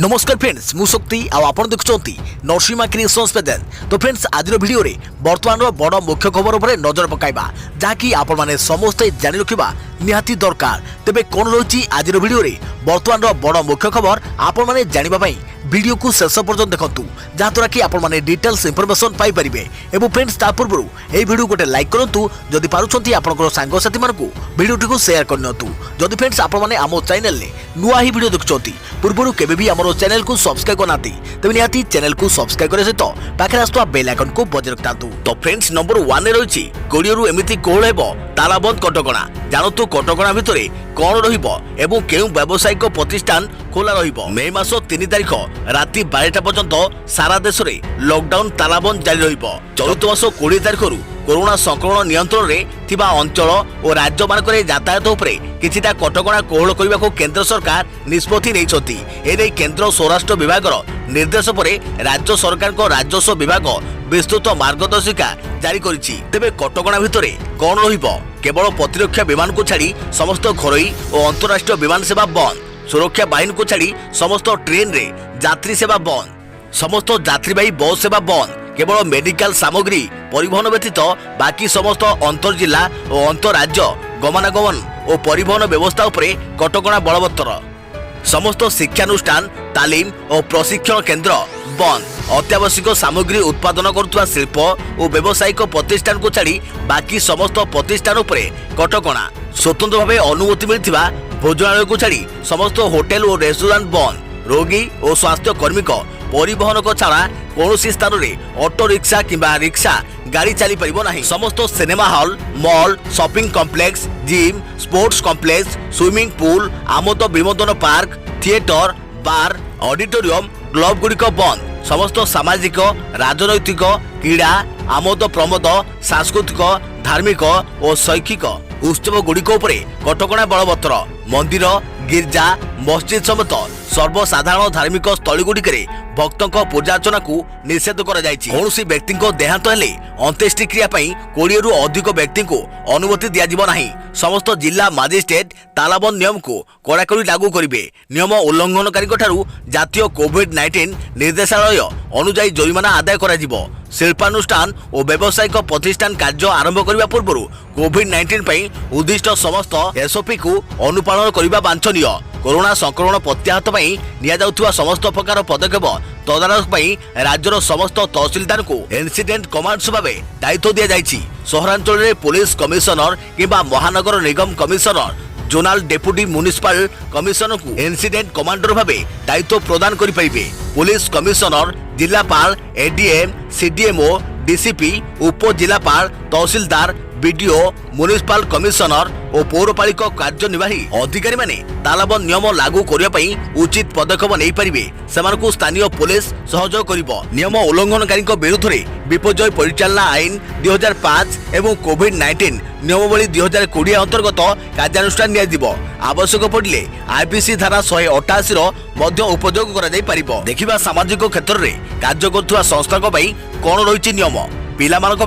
नमस्कार फ्रेंड्स मु शक्ति आपण देखुंती नरसिंहा क्रिएशंस पेजेंट। तो फ्रेंड्स आज वीडियो रे वर्तमान बड़ मुख्य खबर उपर नजर पकाइबा जहाँकि आपण माने समस्ते जानि रखिबा निहाती दरकार। तेबे कोन रही आज वीडियो रे वर्तमान बड़ मुख्य खबर आपण माने जानिबा पई वीडियो को शेष पर्यंत देखंतु जहाँद्वारा कि आपण माने डिटेल्स इंफॉर्मेशन पाई परिबे। एवं फ्रेंड्स ता पूर्व ए वीडियो गोटे लाइक करंतु जदि पारुछंती आपनकर सांग साथी मानकु वीडियो को शेयर करनतु। जदि फ्रेंड्स आपण माने आमो चैनल ले नुआ ही वीडियो देखुछंती पूर्व केबे भी हमरो चैनल को सब्सक्राइब करनाती तबे निहाती चैनल को सब्सक्राइब करे सहित पाखे आस्तुवा बेल आइकन को बजाय रखतांतु। तो फ्रेंड्स नंबर 1 रे रहिछि कोडियरु एमिति कोहळ हेबो तालाबंद कटकणा जानतु कटकणा भितरे कोन रहिबो एवं केउ व्यावसायिक प्रतिष्ठान खोला रहिबो। मे मास 3 तारिख राति 12टा पर्यंत सारा देश रे लॉकडाउन तालाबंद जारी रहिबो। चलित मास 20 तारिख रु कोरोना संक्रमण नियंत्रण रे थिबा अंचल और राज्य मानक यातायात उपरे किछिटा कटकणा कोहळ करबाको केंद्र सरकार निष्पत्ति नेइछथि। एनै केंद्र स्वराष्ट्र विभागर निर्देश परे राज्य सरकार को राजस्व विभाग विस्तृत मार्गदर्शिका जारी करिछि। तेबे कटकणा भितरे कोन रहिबो केवल प्रतिरक्षा विमान को छाड़ी समस्त घरोई और अंतरराष्ट्रीय विमान सेवा बंद। सुरक्षा बाहिनी को छाड़ी समस्त ट्रेन रे यात्री सेवा बंद। समस्त यात्रीवाही बस सेवा बंद। केवल मेडिकल सामग्री परिवहन व्यतीत बाकी समस्त अंतर जिला और अंतर राज्य गमनागमन और परिवहन व्यवस्था उपरे कटकणा बलवत्तर। समस्त शिक्षानुष्ठान तालीम और प्रशिक्षण केंद्र बंद। अत्यावश्यक सामग्री उत्पादन करुवा शिल्प और व्यावसायिक प्रतिष्ठान को छाड़ी बाकी समस्त प्रतिष्ठान उपरे कटकणा। स्वतंत्र भावे अनुमति मिलथिबा भोजनालय को छाड़ी समस्त होटेल और रेस्टोरेंट बंद। रोगी और स्वास्थ्य कर्मी को परिवहन को छाड़ा कौनसी स्थान में ऑटो रिक्शा किंबा रिक्शा गाड़ी चली परिबो नहीं। समस्त cinema hall mall shopping complex gym sports complex swimming pool आमोद विनोदन park theatre bar auditorium club गुड़िक बंद। समस्त सामाजिक राजनैतिक क्रीड़ा आमोद प्रमोद सांस्कृतिक धार्मिक और शैक्षिक उत्सव गुड़िक उपरे कटकणा बलवत्तर। मंदिर गिरजा मस्जिद समेत सर्वसाधारण धार्मिक स्थली गुड़िकरे भक्तों पूजा अर्चना को निषेध कर कौनसी व्यक्ति देहांत हेले अंत्येष्टि क्रिया 20 रु अधिक व्यक्ति को अनुमति दियाजिब नहीं। समस्त जिला मजिस्ट्रेट तालाबंद नियम को कड़ाकड़ी लागू करेंगे। नियम उल्लंघनकारी जातीय कोविड-19 निर्देशालय अनुजाई जरिमाना आदाय करा। शिल्पानुष्ठान और व्यावसायिक प्रतिष्ठान कार्य आरंभ करने पूर्व कोविड-19 उद्दिष्ट समस्त एसओपी को अनुपालन करने वांछनीय। कोरोना संक्रमण प्रत्याहत निया समस्त प्रकार पदक्षेप तदारख राज्यर समस्त तहसिलदार को इंसिडेंट कमांड भाव दायित्व दि जाइछि। सहरांचल में पुलिस कमिशनर किंबा महानगर निगम commissioner zonal deputy municipal commissioner को इंसिडेंट कमांडर भाव दायित्व प्रदान करें। पुलिस कमिशनर जिलापाल एडीएम सीडीएमओ डीसीपी उप जिलापाल तहसिलदार बीडीओ म्युनिसिपल कमिशनर और पौरपालिका कार्यनिर्वाही अधिकारी माने तालाबंद नियम लागू करने उचित पदक्षेप नहीं पारे से स्थानीय पुलिस सहयोग करिबो। नियम उल्लंघनकारी विरुद्ध में विपर्यय परिचालना आईन 2005 एवं कोविड-19 नियमावली 2020 अंतर्गत कार्यानुष्ठान नियाजिबो। आवश्यक पड़िले आईपीसी धारा 188 मध्य उपयोग करा जाई परिबो। देखिबा सामाजिक क्षेत्र में कार्य करुवा संस्था कौन रही नियम। पिलामानक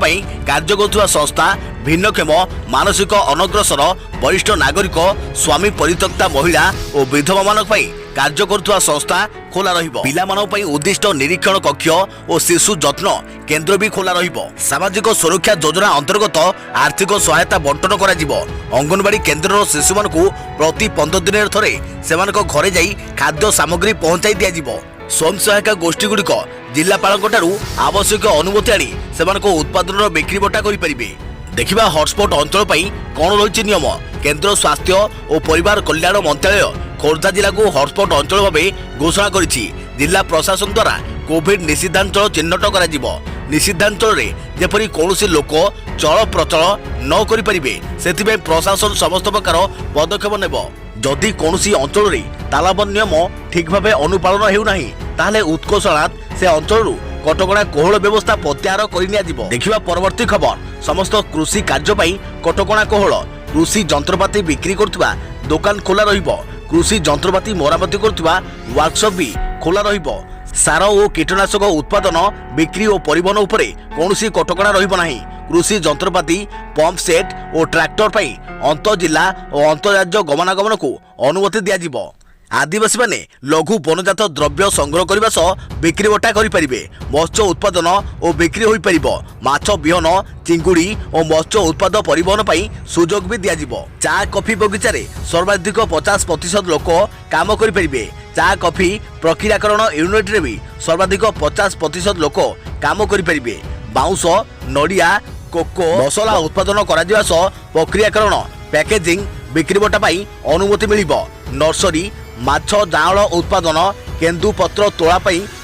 कार्य करुवा संस्था भिन्नक्षम मानसिक अनग्रसर वरिष्ठ नागरिक स्वामी परित्यक्ता महिला और विधवा मानक कार्य करुवा संस्था खोला रहिबो। पिलामानक उद्दिष्ट निरीक्षण कक्ष और शिशु जत्न केन्द्र भी खोला रहिबो। सामाजिक सुरक्षा योजना अंतर्गत आर्थिक सहायता बंटन करा जिवो। अंगनवाड़ी केन्द्र शिशु मानकु प्रति 15 दिन थरे सेमानक घरे जाई खाद्य सामग्री पहुंचाई दिया जिवो। स्वयं सहायता गोष्ठी गुड़िक जिलापाल आवश्यक अनुमति आनी सेमानक उत्पादन बिक्री बटा करें। देखिबा हॉटस्पॉट अंचल कौन रही नियम। केंद्र स्वास्थ्य और परिवार कल्याण मंत्रालय खोर्धा जिला को हॉटस्पॉट अंचल भाव घोषणा करिछि। जिला प्रशासन द्वारा कोविड निषिद्धांचल चिन्हट करा जिवो। निषिद्धांचल रे जेपरि कौनसी लोक चल प्रचल न करि परिबे सेथिबे प्रशासन समस्त प्रकार पदक्षेप नेबो। जदि कौनसी अंचल रे तालाबंद नियम ठीक भाव अनुपालन हेउना ताहले उत्कोषणात से अंचल कटकणा कोहळ व्यवस्था प्रत्याहार कर देखिबा परवर्ती खबर। समस्त कृषि कार्य कटकणा कोहळ कृषि जंत्रपाति बिक्री करथुवा दुकान खोला रहिबो। कृषि जंत्रपाति मरामती करथुवा वर्कशॉप भी खोला रहिबो। सार और कीटनाशक उत्पादन बिक्री और परिवहन उपरे कौनसी कटकणा रहिबो नाही। कृषि जंत्रपाति पंप सेट और ट्रैक्टर अंतर जिला और अंतर राज्य गमनागमन को अनुमति दिया जिवो। आदिवासी माने लघु वनजात द्रव्य संग्रह करने सह बिक्री बटा करें। मत्स्य उत्पादन और बिक्री हो पार। माछ बिहन चिंगुड़ी और मत्स्य उत्पाद परिवहन पर सुजोग भी दिज्व। चा कॉफी बगीचार सर्वाधिक 50% लोक काम करें। चा कॉफी प्रक्रियाकरण यूनिट रे भी सर्वाधिक 50% लोक काम करें। बाउंस नड़िया कोको मसला उत्पादन करा सह प्रक्रियाकरण पैकेजिंग बिक्री बटा अनुमति मिल। नर्सरी माछ जाँल उत्पादन केन्दु पत्र तोड़ा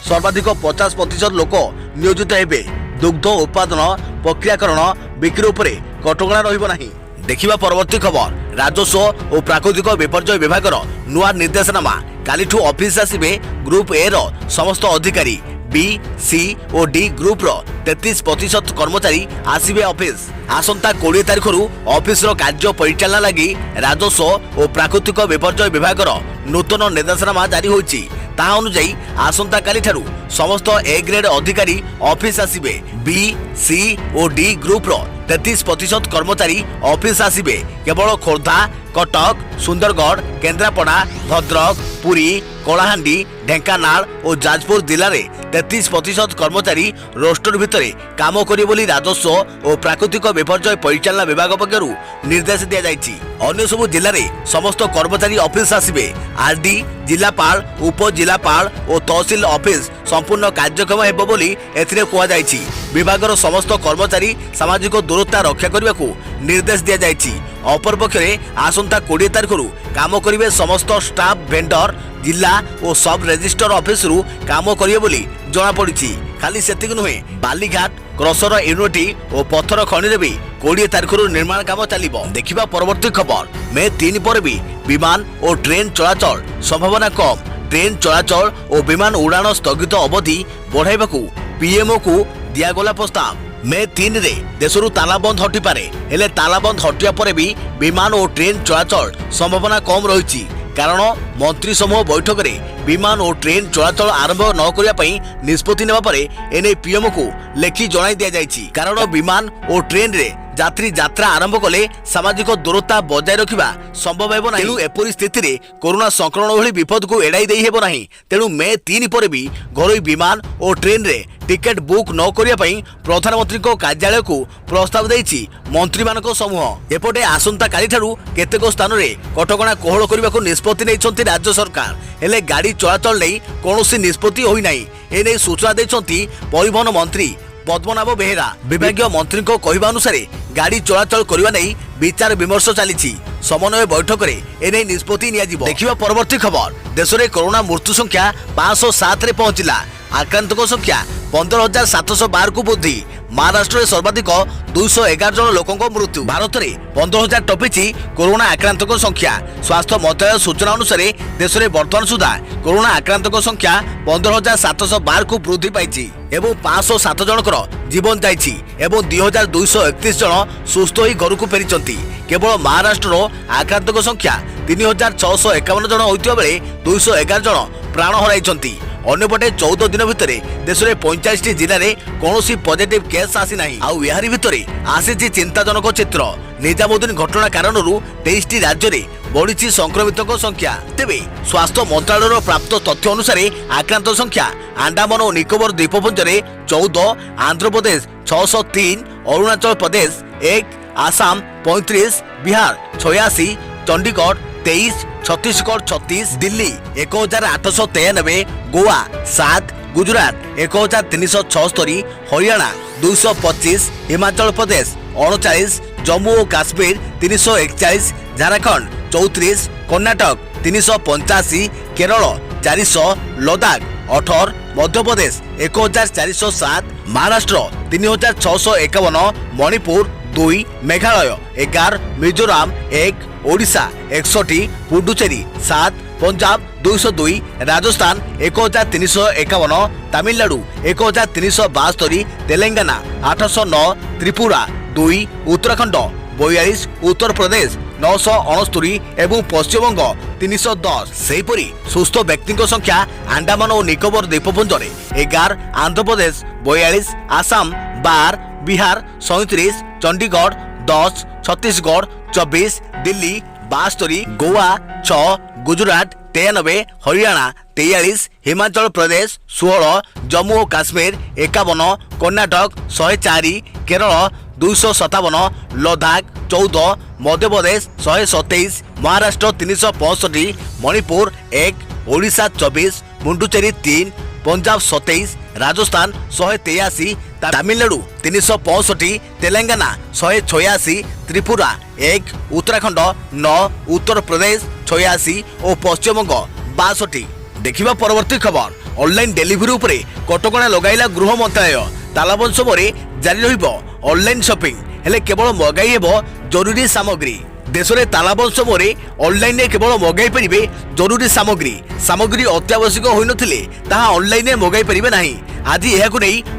सर्वाधिक 50% लोक नियोजित हेबे। दुग्ध उत्पादन प्रक्रियाकरण बिक्री उपरे कटकणा रहिबो नाही। देखिबा परवर्ती खबर। राजस्व और प्राकृतिक विपर्यय विभाग नुआ निर्देशनामा कालीठू ऑफिस आसिबे। ग्रुप ए रो समस्त अधिकारी, बी सी और डी ग्रुप रो 33% कर्मचारी आसिबे ऑफिस। आसंता 20 तारिख ऑफिस रो कार्य परिचालना लगी राजस्व और प्राकृतिक विपर्यय विभाग नूतन निर्देशनामा जारी होईची। ता अनुसार आसंता काली ठारू समस्त ए ग्रेड अधिकारी ऑफिस आसिबे। बी सी और डी ग्रुप रो 33% कर्मचारी ऑफिस आसिबे। केवल खोर्धा, कटक, सुंदरगढ़, केन्द्रापड़ा, भद्रक, पुरी, कलाहांडी, ढेंकानाल और जाजपुर जिले में 33% कर्मचारी रोस्टर भितर काम करेंगे बोली राजस्व और प्राकृतिक विपर्यय परिचालना विभाग पक्षर निर्देश दि जाएगी। अन्य सब जिले में समस्त कर्मचारी ऑफिस आसिबे। आरडी, जिलापाल, उपजिलापाल और तहसिल ऑफिस संपूर्ण कार्यक्रम हेबो बोली एथिरे कुआ जायछि। विभागर समस्त कर्मचारी सामाजिक दूरता रक्षा करने को निर्देश दि जाएगी। अपरपक्षे आसंता 20 तारिख काम करेंगे समस्त स्टाफ वेंडर जिला और सब रजिस्टर ऑफिस रु काम करेंगे बोली जना पड़ी। खाली सेतिक नुहे, बालीघाट क्रसर यूनिटी और पत्थर खनि भी 20 तारिख निर्माण काम चलिबो। देखिबा परवर्ती खबर। मे 3 पर भी विमान और ट्रेन चलाचल संभावना कम। ट्रेन चलाचल और विमान उड़ान स्थगित अवधि बढ़ाइबाकू पीएमओ को दियागला प्रस्ताव। मे 3 रे देशरू तालाबंद हटि पारे, हेले तालाबंद हटिया पर भी विमान और ट्रेन चलाचल संभावना कम रही। कारण मंत्री समूह बैठक में विमान और ट्रेन चलाचल आरंभ न करने निष्पत्ति नेबा परे एने पीएमओ को लेखि जणाई दिया जायछि। कारण विमान और ट्रेन रे यात्री यात्रा आरंभ कले सामाजिक दूरता बजाय रखिबा संभव हेबो नाही। तेणु एपरि स्थिति रे कोरोना संक्रमण भली विपद को एड़ाई देई हेबो नाही। तेणु मे 3 पर भी घरोई विमान और ट्रेन रे टिकेट बुक न करिया पई प्रधानमंत्री को कार्यालय को प्रस्ताव देइछि मंत्री मानको समूह। एपटे आसंता काली ठारू केतेक स्थान रे कटकणा कोहळ करबा को निष्पत्ति नेइछन्ति राज्य सरकार। हेले गाड़ी चलाचल नै कोनोसी निष्पत्ति होई नाही। एने सूचना देइछन्ति परिवहन मंत्री पद्मनाभ बेहेरा। विभागीय मंत्री को कहवा अनुसार गाड़ी चलाचल करने नहीं विचार विमर्श चली। समन्वय बैठक में एने निष्पत्ति नियाजिबो। देखिबा परवर्ती खबर। देश में कोरोना मृत्यु संख्या 507 रे पहुंचला। आक्रांतक संख्या 15,712 को वृद्धि। महाराष्ट्र में सर्वाधिक 211 जन लोकों मृत्यु। भारत में 15,000 टपिछि कोरोना आक्रांतक संख्या। स्वास्थ्य मंत्रालय सूचना अनुसार देश में वर्तमान सुधा कोरोना आक्रांतक संख्या 15,712 को वृद्धि पाई एवं 507 जनकर जीवन जाइछि एवं 2,231 जन सुस्थ होई घर को फेरिचंती। केवल महाराष्ट्र आक्रांतक संख्या 3,651 जन होइतिबा बेले 211 जन प्राण हराइछंती। अन्यपटे 14 दिन भितर देश में 45 जिले में कौन पॉजिटिव केस आसी नाही। आउ यारी भितरे आसीछि चिंताजनक चित्र। निजामुद्दीन घटना कारण 23 राज्य में बढ़ी संक्रमितों संख्या। तेबे स्वास्थ्य मंत्रालय प्राप्त तथ्य अनुसार आक्रांत संख्या अंडमान और निकोबर द्वीपपुंज में 14, आंध्र प्रदेश 603, अरुणाचल प्रदेश 1, आसाम 35, बिहार 86, चंडीगढ़ 23, छत्तीसगढ़ 36, दिल्ली 1,893, गोवा 7, गुजरात 1,376, हरियाणा 225, हिमाचल प्रदेश 39, जम्मू और काश्मीर 341, झारखंड 34, कर्नाटक 385, केरल 400, लद्दाख 18, मध्य प्रदेश 1,407, महाराष्ट्र 3,651, मणिपुर 2, मेघालय 11, मिजोराम 1, ओडिशा 61, पुडुचेरी 7, पंजाब 202, राजस्थान 1,351, तमिलनाडु 1,372, तेलंगाना 809, त्रिपुरा 2, उत्तराखंड 42, उत्तर प्रदेश 969 एवं पश्चिमबंग 310। सेहीपरि सुस्थ व्यक्ति संख्या अंडमान और निकोबर द्वीपपुंज 11, आंध्र प्रदेश 42, आसाम 12, बिहार 37, चंडीगढ़ 10, छत्तीसगढ़ 24, दिल्ली 72, गोवा 6, गुजरात 93, हरियाणा 43, हिमाचल प्रदेश 16, जम्मू और काश्मीर 51, कर्णाटक 104, केरल 257, लद्दाख 14, मध्य प्रदेश 127, महाराष्ट्र 365, मणिपुर 1, ओडिशा 24, पुडुचेरी 3, पंजाब 27, राजस्थान 183, तमिलनाडु 365, तेलंगाना 186, त्रिपुरा 1, उत्तराखंड 9, उत्तर प्रदेश 86 और पश्चिम बंग 62। देखिबा परवर्ती खबर। ऑनलाइन डेलीवरी उपरे कटकणा लगाइला गृह मंत्रालय। तालाबंद समय जारी रहिबो ऑनलाइन शॉपिंग, हेले केवल मगाई हेबो जरूरी सामग्री। देश में तालाबंद समय ऑनलाइन केवल मगाई पारे जरूरी सामग्री अत्यावश्यक हो नथिले ताहा ऑनलाइन मगाई पारे नाही। आज यह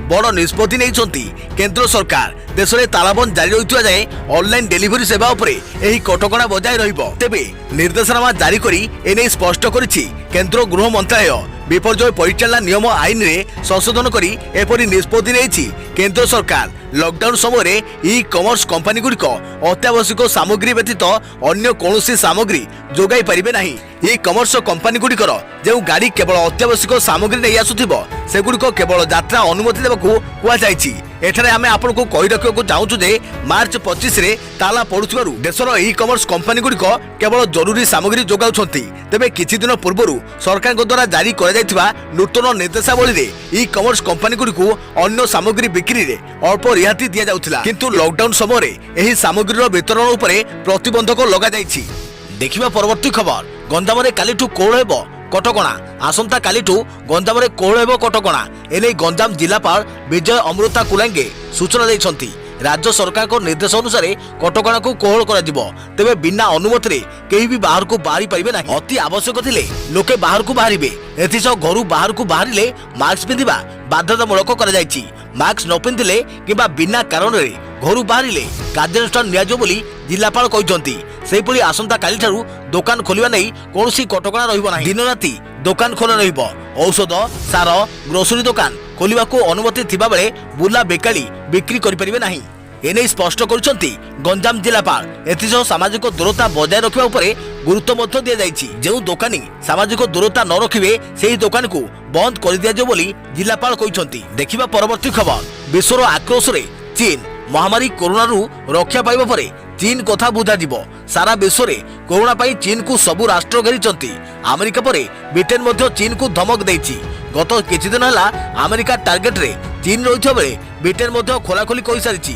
बड़ निष्पत्ति नहीं केंद्र सरकार। देश में तालाबंद जारी रही जाए ऑनलाइन डेलीवरी सेवा उपरे एही कटकणा बजाय रहिबो। तेबे निर्देशनामा जारी करी एने स्पष्ट करिछि केंद्र गृह मंत्रालय। विपर्यय परिचालना नियम आईन रे संशोधन करी एपरि निष्पत्ति नेछि केंद्र सरकार। लॉकडाउन समय ई कॉमर्स कंपनी गुड़िक अत्यावश्यक सामग्री व्यतीत अन्य कौनसी सामग्री जोगाई पारिबे नाही। ई कॉमर्स कंपनी गुड़िकर जो गाड़ी केवल अत्यावश्यक सामग्री नहीं आसुथिबो सेगुड़िक केवल यात्रा अनुमति देबाकू कुआ जायछि। एठारे आमे आपन को कहि रखिବାକୁ चाहूछु जे मार्च 25 रे ताला पड़ुथिबारु देशर ई कॉमर्स कंपनी गुड़िक केवल जरूरी सामग्री जोगाउछंती। तेबे किछि दिन पूर्वरु सरकार द्वारा जारी करा जायथिबा नूतन निर्देशावली रे ई कॉमर्स कंपनी गुड़िक अन्य सामग्री बिक्री रे अल्प रिहाती दिया जाउथिला, किंतु लॉकडाउन समय रे एही सामग्रीर वितरण उपरे प्रतिबंधक लगा जायछि। देखिबा परवर्ती खबर। गंजाम रे कालीठू कोहळ हेबो कटकणा। आसंता कालीठू गंजाम रे कोहळ हेबो कटकणा। एने गंजाम जिलापाल विजय अमृता कुलांगे सूचना दैछंती। राज्य सरकार को निर्देश अनुसार कटकणा को कोहळ करा जिवो। तेबे बिना अनुमति रे केही भी बाहर को बाहरी पारिबे नाही। अति आवश्यक थिले लोके बाहर को बाहरिबे। एथिसो घरु बाहर को बाहरिले मास्क पिंधिबा बाध्यतामूलक करा जायछि। मास्क न पिंधिले किबा बिना कारण रे घरु बाहरिले कार्यानुष्ठान नियाजो बोली जिलापाल कहिसंती। सेहिपरि आसंता काली ठारू दुकान खोलिबा नै कोनोसी कटकणा रहिबो नाही। दिन राति दुकान खोला रहिबो। औषध सार ग्रोसरी दुकान खोलिबाको अनुमति थिबा बेले बुला बेकाली बिक्री करि परिबे नाही। एने स्पष्ट करिसंती गंजाम जिलापाल। एथिसो सामाजिक दूरता बजाय रखिबा उपरे गुरुत्व मध्य दिया जायछि। जेउ दुकानी सामाजिक दूरता न रखिबे सेही दुकान को बंद कर दिया जो बोली जिलापाल कहिसंती। देखिबा परवर्ती खबर। विश्वर आक्रोश रे चीन महामारी कोरोना रु रक्षा पाइबा परे चीन कथा बुझा जिवो। सारा विश्व रे कोरोना पाई चीन को सबु राष्ट्र घेरिचंती। अमेरिका परे ब्रिटेन मध्य चीन को धमक देइछि। गत किछि दिन हला अमेरिका टार्गेट रे चीन रहिथो बेले ब्रिटेन मध्य खोलाखोली कहि सारिछि।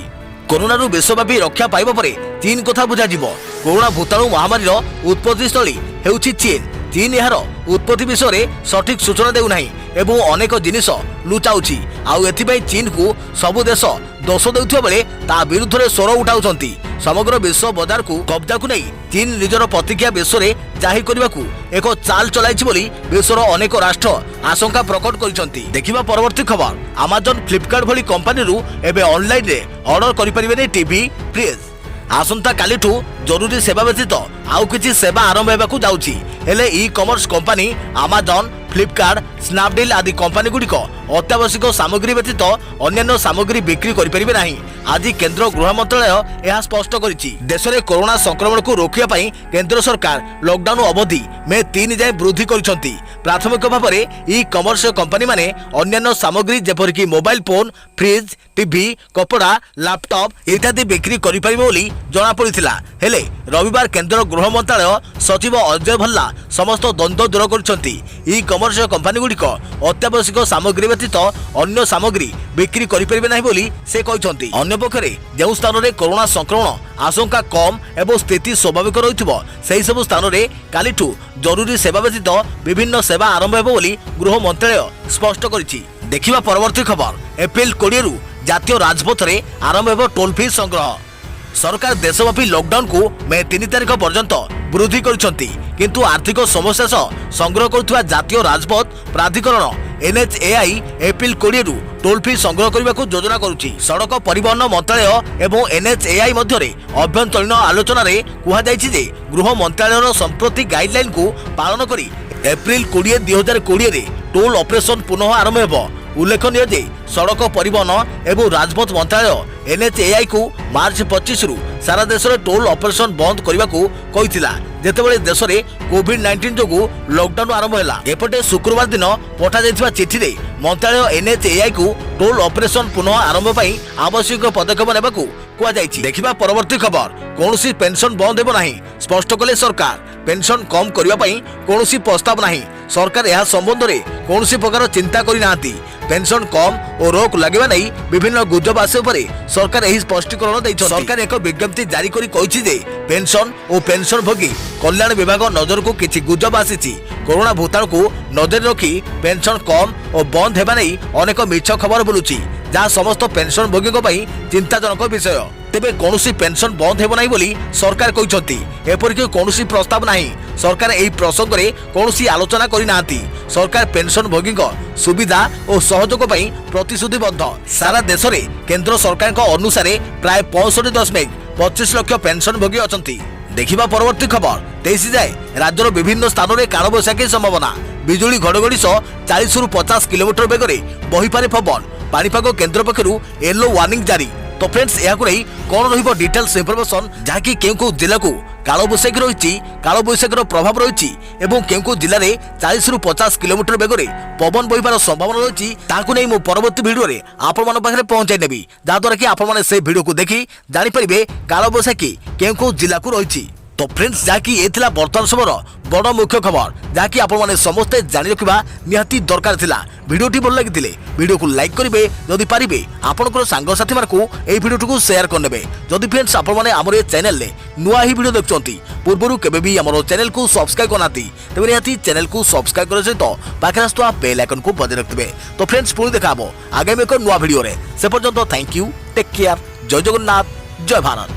कोरोना रु विश्वव्यापी रक्षा पाइबा परे चीन कथा बुझा जिवो। कोरोना भूताणु महामारी रो उत्पत्ति स्थली हेउछि चीन। चीन यार उत्पत्ति विषय में सठिक सूचना देउ नाही एवं अनेक जिनिस लुचाउछि। आउ एथिबाई चीन को सबु देश दोष देउथिबा बेले ता विरुद्ध रे स्वर उठाउछंती। समग्र विश्व बाजार को कब्जा को नहीं चीन निजर प्रतिक्रिया विश्व रे जाहिर करबाकू एक चाल चलाइछि बोली विश्वर अनेक राष्ट्र आशंका प्रकट करिसंती। देखिबा परवर्ती खबर। अमेजन फ्लिपकार्ट भली कंपनी रु एबे ऑनलाइन रे ऑर्डर करि परिबेनी टीवी फ्रिज। आसंता कालीठू जरूरी सेवा व्यतीत आउ किछि सेवा आरंभ हेबाकू जाउछि। हेले e commerce company Amazon Flipkart Snapdeal आदि कंपनी गुड़िक अत्यावश्यक सामग्री व्यतीत अन्य सामग्री बिक्री करें नहीं। आज केंद्र गृह मंत्रालय यह स्पष्ट करिछि। देश में कोरोना संक्रमण को रोकिया पाई केंद्र सरकार लॉकडाउन अवधि मे 3 जाए वृद्धि करिसंती। प्राथमिक भाव में ई कॉमर्स कंपनी माने अन्य सामग्री जेपरिक मोबाइल फोन फ्रिज टीवी कपड़ा लैपटॉप इत्यादि बिक्री करि परिबे बोली जणा पड़िथिला। हेले रविवार केंद्र गृह मंत्रालय सचिव अजय भल्ला समस्त द्वंद्व दूर करिसंती। ई कॉमर्स कंपनी गुड़िक अत्यावश्यक सामग्री व्यतीत अन्य सामग्री बिक्री करि परिबे नाही बोली से कहिसंती। अन्य पक्षरे जो स्थान में कोरोना संक्रमण आशंका कम एवं स्थिति स्वाभाविक रहिथिबो सेही सब स्थान में कालीठू जरूरी सेवा व्यतीत विभिन्न सेवा आरंभ हेबो बोली गृह मंत्रालय स्पष्ट करिछि। देखिबा परवर्ती खबर। एप्रिल 20 रु जातीय राजपथ रे आरंभ हेबो टोल फी संग्रह। सरकार देशव्यापी लॉकडाउन को मे 3 तारिख पर्यंत वृद्धि करिसंती, किंतु आर्थिक समस्या सह संग्रह करुवा जातीय राजपथ प्राधिकरण NHAI एप्रिल 20 रु टोल फी संग्रह करने को योजना करुछि। सड़क परिवहन मंत्रालय एवं NHAI मध्य अभ्यंतरीण आलोचना रे कुहा जायछि जे गृह मंत्रालयर संप्रति गाइडलाइन को पालन करी एप्रिल 20, 2020 रे टोल ऑपरेशन पुनः आरंभ हेबो। उल्लेखनीय जे सड़क परिवहन एवं राजपथ मंत्रालय NHAI को मार्च 25 रु सारा देश में टोल ऑपरेशन बंद करने को कहिथिला। ଯେତେବେଳେ ଦେଶରେ କୋଭିଡ-19 ଯୋଗୁଁ ଲକଡାଉନ ଆରମ୍ଭ ହେଲା। ଏପଟେ ଶୁକ୍ରବାର ଦିନ ପଠାଯାଇଥିବା ଚିଠିରେ ମନ୍ତ୍ରାଳୟ NHAI କୁ ଟୋଲ୍ ଅପରେସନ ପୁନଃ ଆରମ୍ଭ ପାଇଁ ଆବଶ୍ୟକ ପଦକ୍ଷେପ ନେବାକୁ କୁହାଯାଇଛି। ଦେଖିବା ପରବର୍ତ୍ତୀ ଖବର। କୌଣସି ପେନସନ ବନ୍ଦ ହେବ ନାହିଁ, ସ୍ପଷ୍ଟ କଲେ ସରକାର। ପେନସନ କମ୍ କରିବା ପାଇଁ କୌଣସି ପ୍ରସ୍ତାବ ନାହିଁ। ସରକାର ଏହା ସମ୍ବନ୍ଧରେ କୌଣସି ପ୍ରକାର ଚିନ୍ତା କରିନାହାନ୍ତି। পেনশন কম ও রোক লাগিবা নাই বিভিন্ন গুজব আসে উপরে সরকার এই স্পষ্টীকরণ দিয়েছেন। সরকার এক বিজ্ঞপ্তি জারি করে কইছি যে পেনশন ও পেনশনভোগী কল্যাণ বিভাগ নজরকু কিছু গুজব আসিছি। করোনা ভূতাণুকু নজরে রখি পেনশন কম ও বন্ধ হেবা নাই অনেক মিছ খবর বুলুছি, যা সমস্ত পেনশনভোগীଙ୍କ ପାଇଁ চিন্তাজনক বিষয়। তেবে কৌশি পেনশন বন্ধ ହେବ ନାହିଁ ବୋଲି ସରକାର କହିଛନ୍ତି। ଏପରିକି କୌଣସି ପ୍ରସ୍ତାବ ନାହିଁ। ସରକାର ଏହି ପ୍ରସଙ୍ଗରେ କୌଣସି ଆଲୋଚନା କରିନାହାନ୍ତି। ସରକାର ପେନସନଭୋଗୀଙ୍କ ସୁବିଧା ଓ ସହଯୋଗ ପାଇଁ ପ୍ରତିଶ୍ରୁତିବଦ୍ଧ। ସାରା ଦେଶରେ କେନ୍ଦ୍ର ସରକାରଙ୍କ ଅନୁସାରେ ପ୍ରାୟ 65.25 ଲକ୍ଷ ପେନସନଭୋଗୀ ଅଛନ୍ତି। ଦେଖିବା ପରବର୍ତ୍ତୀ ଖବର। 23 ଯାଏ ରାଜ୍ୟର ବିଭିନ୍ନ ସ୍ଥାନରେ କାଳବୈଶାଖୀ ସମ୍ଭାବନା। ବିଜୁଳି ଘଡ଼ଘଡ଼ି ସହ 40ରୁ 50 କିଲୋମିଟର ବେଗରେ ବହିପାରେ ପବନ। ପାଣିପାଗ କେନ୍ଦ୍ର ପକ୍ଷରୁ ୟେଲୋ ୱାର୍ଣ୍ଣିଂ ଜାରି। तो फ्रेंड्स या कौन रही डिटेल्स इनफॉरमेशन जहाँकि केउ जिला को कालबैशाखी रही कालबैशाखीर प्रभाव रही केउ जिले में 40 ରୁ 50 किलोमीटर बेगरे पवन बहिबार संभावना रही मु परवर्ती भिडियो रे आपण मन पाखरे पहुंचाई नेबी जहाँद्वारा कि आपण माने से भिडियो को देखि जानि परिबे कालबैशाखी केउ जिला को रही। तो फ्रेंड्स जहाँकि ये बर्तमान समय बड़ मुख्य खबर जहाँकि आपण माने समस्ते जानि रखिबा निहाती दरकार थिला। भिडियोटी भल लगी भिडियो को लाइक करेंगे जदि पारे आपंकर सांगसाथी मानक यह भिडियो को शेयर करने। जदि फ्रेंड्स आपण मैंने आम चैनल में नुआ ही भिडियो देखुं पूर्व केबे आम चैनल को सब्सक्राइब करना तेज निहाती चैनल को सब्सक्राइब करने सहित पाखे आसुवा बेल आइकन को बजाय रखिए। तो फ्रेंड्स पुणी देखा आगामी एक नुआ भिडियो से पर्यंत थैंक यू, टेक केयर, जय जगन्नाथ, जय भारत।